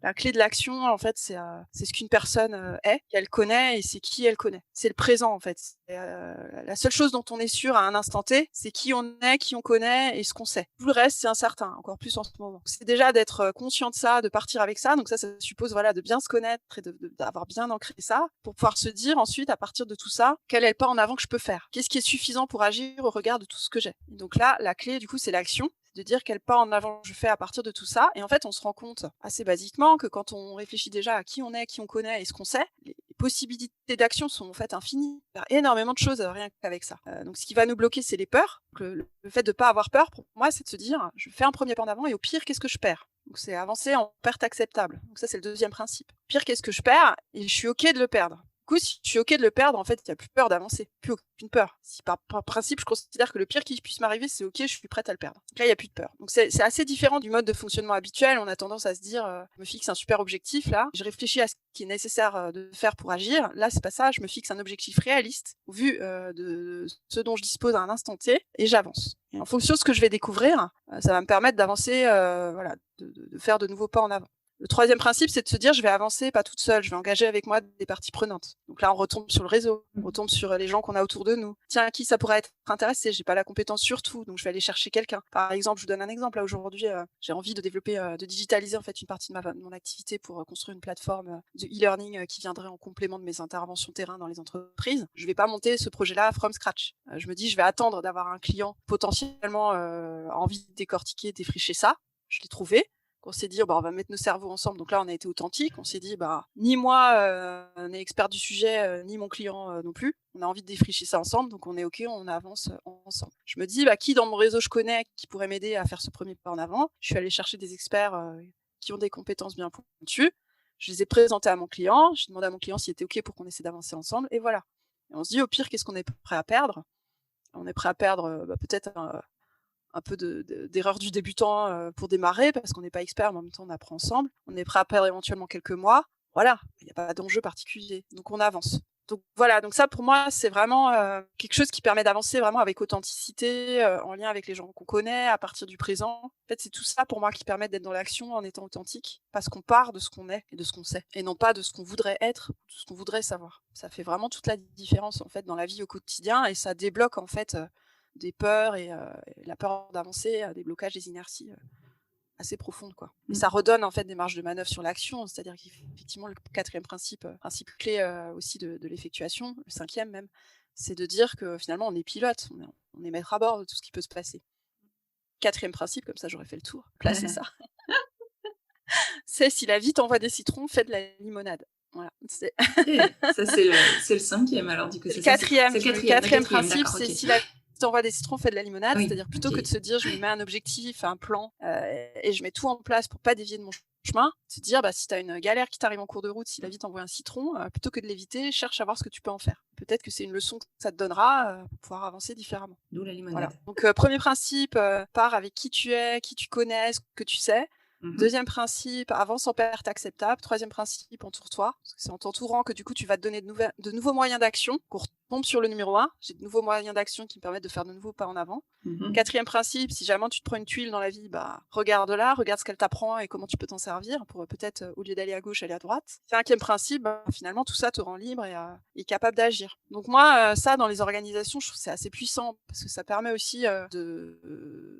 la clé de l'action, en fait, c'est ce qu'une personne est, qu'elle connaît et c'est qui elle connaît. C'est le présent, en fait. La seule chose dont on est sûr à un instant T, c'est qui on est, qui on connaît et ce qu'on sait. Tout le reste, c'est incertain, encore plus en ce moment. C'est déjà d'être conscient de ça, de partir avec ça. Donc ça suppose voilà de bien se connaître et d'avoir bien ancré ça pour pouvoir se dire ensuite, à partir de tout ça, quel est le pas en avant que je peux faire? Qu'est-ce qui est suffisant pour agir au regard de tout ce que j'ai? Et donc là, la clé, du coup, c'est l'action. De dire quel pas en avant je fais à partir de tout ça. Et en fait, on se rend compte assez basiquement que quand on réfléchit déjà à qui on est, qui on connaît et ce qu'on sait, les possibilités d'action sont en fait infinies. Il y a énormément de choses rien qu'avec ça. Donc ce qui va nous bloquer, c'est les peurs. Le fait de pas avoir peur, pour moi, c'est de se dire, je fais un premier pas en avant et au pire, qu'est-ce que je perds? Donc c'est avancer en perte acceptable. Donc ça, c'est le deuxième principe. Pire, qu'est-ce que je perds? Et je suis OK de le perdre. coup, si je suis OK de le perdre, en fait, il n'y a plus peur d'avancer, plus aucune peur. Si par principe, je considère que le pire qui puisse m'arriver, c'est OK, je suis prête à le perdre. Donc là, il n'y a plus de peur. Donc c'est assez différent du mode de fonctionnement habituel. On a tendance à se dire, je me fixe un super objectif là, je réfléchis à ce qui est nécessaire de faire pour agir. Là, c'est pas ça. Je me fixe un objectif réaliste au vu de ce dont je dispose à un instant T et j'avance. Et en fonction de ce que je vais découvrir, ça va me permettre d'avancer, de faire de nouveaux pas en avant. Le troisième principe, c'est de se dire, je vais avancer pas toute seule, je vais engager avec moi des parties prenantes. Donc là, on retombe sur le réseau, on retombe sur les gens qu'on a autour de nous. Tiens, qui ça pourrait être intéressé? J'ai pas la compétence sur tout, donc je vais aller chercher quelqu'un. Par exemple, je vous donne un exemple. Là, aujourd'hui, j'ai envie de développer, de digitaliser en fait une partie de mon activité pour construire une plateforme de e-learning qui viendrait en complément de mes interventions terrain dans les entreprises. Je vais pas monter ce projet-là from scratch. Je me dis, je vais attendre d'avoir un client potentiellement envie de décortiquer, défricher ça. Je l'ai trouvé. On s'est dit, on va mettre nos cerveaux ensemble. Donc là, on a été authentique. On s'est dit, ni moi n'est expert du sujet, ni mon client non plus. On a envie de défricher ça ensemble. Donc on est OK, on avance ensemble. Je me dis, qui dans mon réseau je connais qui pourrait m'aider à faire ce premier pas en avant? Je suis allée chercher des experts qui ont des compétences bien pointues. Je les ai présentés à mon client. J'ai demandé à mon client s'il était OK pour qu'on essaie d'avancer ensemble. Et voilà. Et on se dit, au pire, qu'est-ce qu'on est prêt à perdre? On est prêt à perdre peut-être un peu d'erreur du débutant pour démarrer, parce qu'on n'est pas expert, mais en même temps, on apprend ensemble. On est prêt à perdre éventuellement quelques mois. Voilà, il n'y a pas d'enjeu particulier. Donc, on avance. Donc, voilà. Donc, ça, pour moi, c'est vraiment quelque chose qui permet d'avancer vraiment avec authenticité, en lien avec les gens qu'on connaît, à partir du présent. En fait, c'est tout ça, pour moi, qui permet d'être dans l'action en étant authentique, parce qu'on part de ce qu'on est et de ce qu'on sait, et non pas de ce qu'on voudrait être, ou de ce qu'on voudrait savoir. Ça fait vraiment toute la différence, en fait, dans la vie au quotidien, et ça débloque, en fait, des peurs et la peur d'avancer, des blocages, des inerties assez profondes, quoi. Et ça redonne en fait des marges de manœuvre sur l'action, c'est-à-dire qu'effectivement le quatrième principe clé aussi de l'effectuation, le cinquième même, c'est de dire que finalement on est pilote, on est maître à bord de tout ce qui peut se passer. Quatrième principe, comme ça j'aurais fait le tour, placez ça. C'est si la vie t'envoie des citrons, fais de la limonade. Voilà. Ça c'est le cinquième alors du coup. C'est le quatrième. Le quatrième principe, c'est okay. si la t'envoies des citrons, fais de la limonade, Oui, c'est-à-dire plutôt que de se dire je me mets un objectif, un plan et je mets tout en place pour pas dévier de mon chemin, se dire si t'as une galère qui t'arrive en cours de route, si la vie t'envoie un citron, plutôt que de l'éviter, cherche à voir ce que tu peux en faire. Peut-être que c'est une leçon que ça te donnera pour pouvoir avancer différemment. D'où la limonade. Voilà. Donc premier principe, pars avec qui tu es, qui tu connais, ce que tu sais. Deuxième principe, avance en perte acceptable. Troisième principe, entoure-toi. Parce que c'est en t'entourant que du coup tu vas te donner de nouveaux moyens d'action. Qu'on retombe sur le numéro 1. J'ai de nouveaux moyens d'action qui me permettent de faire de nouveaux pas en avant. Quatrième principe, si jamais tu te prends une tuile dans la vie, regarde-la, regarde ce qu'elle t'apprend et comment tu peux t'en servir pour peut-être, au lieu d'aller à gauche, aller à droite. Cinquième principe, finalement tout ça te rend libre et capable d'agir. Donc moi, ça dans les organisations, je trouve que c'est assez puissant parce que ça permet aussi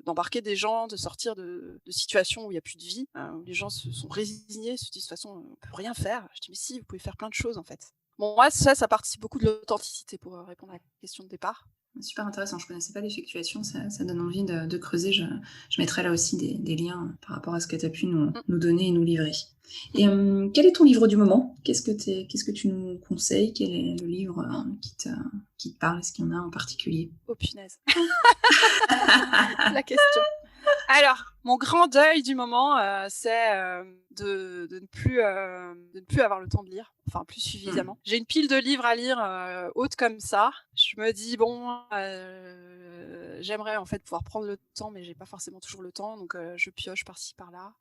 d'embarquer des gens, de sortir de situations où il n'y a plus de vie, où les gens se sont résignés, se disent de toute façon on peut rien faire. Je dis mais si, vous pouvez faire plein de choses en fait. Bon, moi ça participe beaucoup de l'authenticité pour répondre à la question de départ. Super intéressant, je connaissais pas l'effectuation, ça donne envie de creuser. Je mettrai là aussi des liens par rapport à ce que tu as pu nous donner et nous livrer. Et quel est ton livre du moment? Qu'est-ce que tu nous conseilles? Quel est le livre qui te parle? Est-ce qu'il y en a en particulier? Oh punaise. La question. Alors, mon grand deuil du moment, c'est de ne plus avoir le temps de lire, enfin plus suffisamment. J'ai une pile de livres à lire haute comme ça. Je me dis j'aimerais en fait pouvoir prendre le temps, mais j'ai pas forcément toujours le temps, donc je pioche par-ci par-là.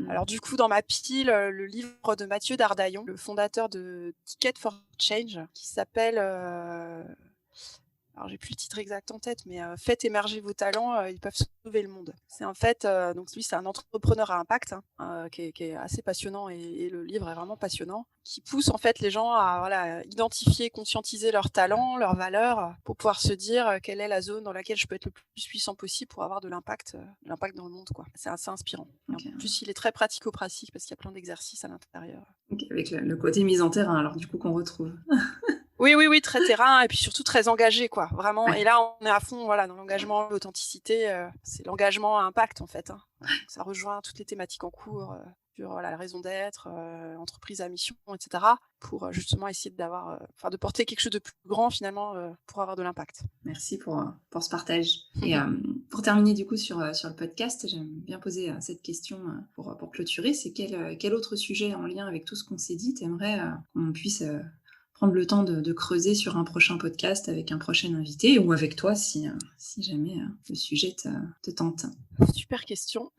Alors du coup, dans ma pile, le livre de Mathieu Dardaillon, le fondateur de Ticket for Change, qui s'appelle alors j'ai plus le titre exact en tête, mais faites émerger vos talents, ils peuvent sauver le monde. C'est en fait, donc lui c'est un entrepreneur à impact qui est assez passionnant et le livre est vraiment passionnant, qui pousse en fait les gens à identifier, conscientiser leurs talents, leurs valeurs, pour pouvoir se dire quelle est la zone dans laquelle je peux être le plus puissant possible pour avoir de l'impact dans le monde, quoi. C'est assez inspirant. Okay. En plus il est très pratico-pratique parce qu'il y a plein d'exercices à l'intérieur. Okay, avec le côté mise en terrain alors du coup qu'on retrouve. Oui, très terrain et puis surtout très engagé, quoi, vraiment. Ouais. Et là, on est à fond, dans l'engagement, l'authenticité. C'est l'engagement à impact, en fait. Donc, ça rejoint toutes les thématiques en cours sur la raison d'être, entreprise à mission, etc. Pour justement essayer de porter quelque chose de plus grand, finalement, pour avoir de l'impact. Merci pour ce partage. Et pour terminer, du coup, sur le podcast, j'aime bien poser cette question pour clôturer. C'est quel autre sujet en lien avec tout ce qu'on s'est dit t'aimerais qu'on puisse prendre le temps de creuser sur un prochain podcast avec un prochain invité ou avec toi si jamais le sujet te tente. Super question.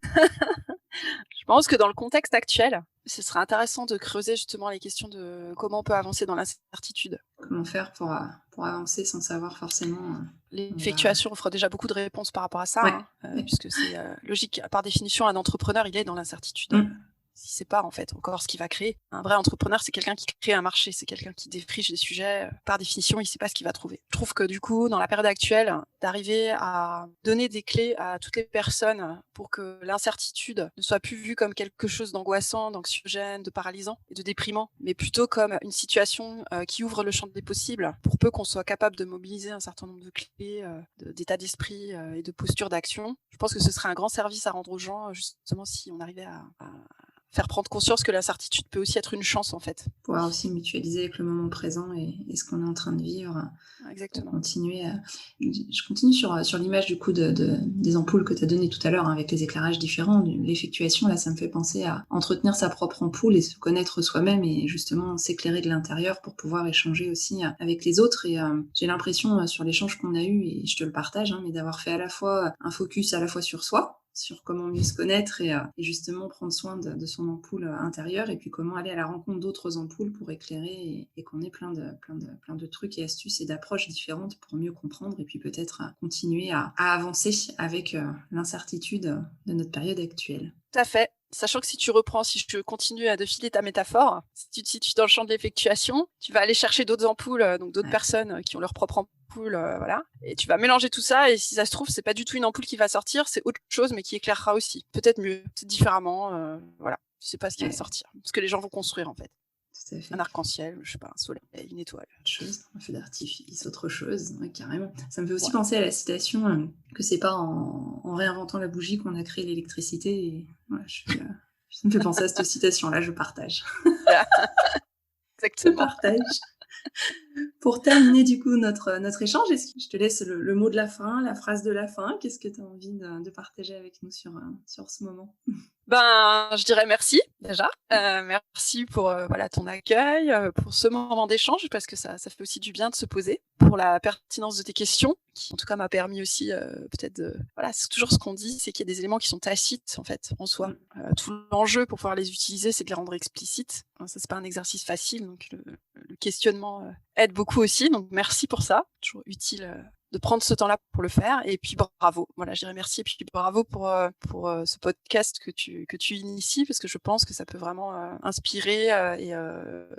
Je pense que dans le contexte actuel, ce serait intéressant de creuser justement les questions de comment on peut avancer dans l'incertitude. Comment faire pour avancer sans savoir forcément... L'effectuation offre déjà beaucoup de réponses par rapport à ça, puisque c'est logique. Par définition, un entrepreneur, il est dans l'incertitude. Si c'est pas en fait encore ce qu'il va créer. Un vrai entrepreneur, c'est quelqu'un qui crée un marché, c'est quelqu'un qui défriche des sujets. Par définition, il sait pas ce qu'il va trouver. Je trouve que du coup, dans la période actuelle, d'arriver à donner des clés à toutes les personnes pour que l'incertitude ne soit plus vue comme quelque chose d'angoissant, d'anxiogène, de paralysant et de déprimant, mais plutôt comme une situation qui ouvre le champ des possibles pour peu qu'on soit capable de mobiliser un certain nombre de clés, d'état d'esprit et de posture d'action. Je pense que ce serait un grand service à rendre aux gens, justement, si on arrivait à faire prendre conscience que l'incertitude peut aussi être une chance, en fait. Pouvoir aussi mutualiser avec le moment présent et ce qu'on est en train de vivre. Exactement. Continuer je continue sur l'image du coup des ampoules que tu as donné tout à l'heure, avec les éclairages différents. L'effectuation, là, ça me fait penser à entretenir sa propre ampoule et se connaître soi-même et justement s'éclairer de l'intérieur pour pouvoir échanger aussi avec les autres. Et j'ai l'impression, sur l'échange qu'on a eu, et je te le partage, mais d'avoir fait à la fois un focus à la fois sur soi, sur comment mieux se connaître et justement prendre soin de son ampoule intérieure, et puis comment aller à la rencontre d'autres ampoules pour éclairer et qu'on ait plein de trucs et astuces et d'approches différentes pour mieux comprendre et puis peut-être continuer à avancer avec l'incertitude de notre période actuelle. Tout à fait. Sachant que si je continue à défiler ta métaphore, si tu te situes dans le champ de l'effectuation, tu vas aller chercher d'autres ampoules, donc d'autres personnes qui ont leur propre ampoule, voilà. Et tu vas mélanger tout ça, et si ça se trouve, c'est pas du tout une ampoule qui va sortir, c'est autre chose, mais qui éclairera aussi. Peut-être mieux, peut-être différemment, voilà. Tu sais pas ce qui va sortir. Ce que les gens vont construire, en fait. Tout à fait. Un arc-en-ciel, je sais pas, un soleil, une étoile. Autre chose, un feu d'artifice, autre chose, carrément. Ça me fait aussi penser à la citation que c'est pas en réinventant la bougie qu'on a créé l'électricité. Et voilà, ça me fait penser à cette citation-là, je partage. Exactement. Je partage. Pour terminer du coup notre échange, est-ce que je te laisse le mot de la fin, la phrase de la fin? Qu'est-ce que tu as envie de partager avec nous sur ce moment? Je dirais merci déjà. Merci pour ton accueil, pour ce moment d'échange, parce que ça fait aussi du bien de se poser, pour la pertinence de tes questions, qui en tout cas m'a permis aussi peut-être c'est toujours ce qu'on dit, c'est qu'il y a des éléments qui sont tacites en fait en soi. Tout l'enjeu pour pouvoir les utiliser, c'est de les rendre explicites. Ça, c'est pas un exercice facile, donc le questionnement aide beaucoup aussi. Donc merci pour ça, toujours utile de prendre ce temps-là pour le faire. Et puis bravo, voilà, je dirais merci, et puis bravo pour ce podcast que tu inities, parce que je pense que ça peut vraiment inspirer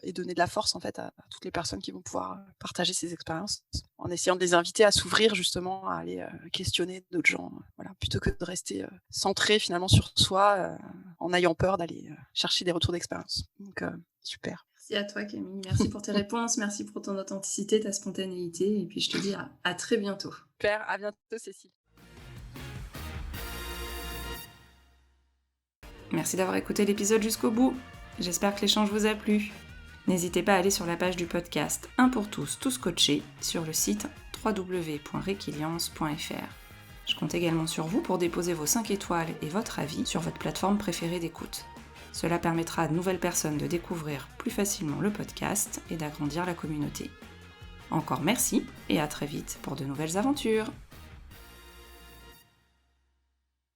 et donner de la force en fait à toutes les personnes qui vont pouvoir partager ces expériences, en essayant de les inviter à s'ouvrir justement, à aller questionner d'autres gens, voilà, plutôt que de rester centré finalement sur soi, en ayant peur d'aller chercher des retours d'expérience. Donc super. Merci à toi Camille, merci pour tes réponses, merci pour ton authenticité, ta spontanéité, et puis je te dis à très bientôt. Super, à bientôt Cécile. Merci d'avoir écouté l'épisode jusqu'au bout, j'espère que l'échange vous a plu. N'hésitez pas à aller sur la page du podcast Un pour tous, tous coachés, sur le site www.requiliance.fr. Je compte également sur vous pour déposer vos 5 étoiles et votre avis sur votre plateforme préférée d'écoute. Cela permettra à de nouvelles personnes de découvrir plus facilement le podcast et d'agrandir la communauté. Encore merci et à très vite pour de nouvelles aventures.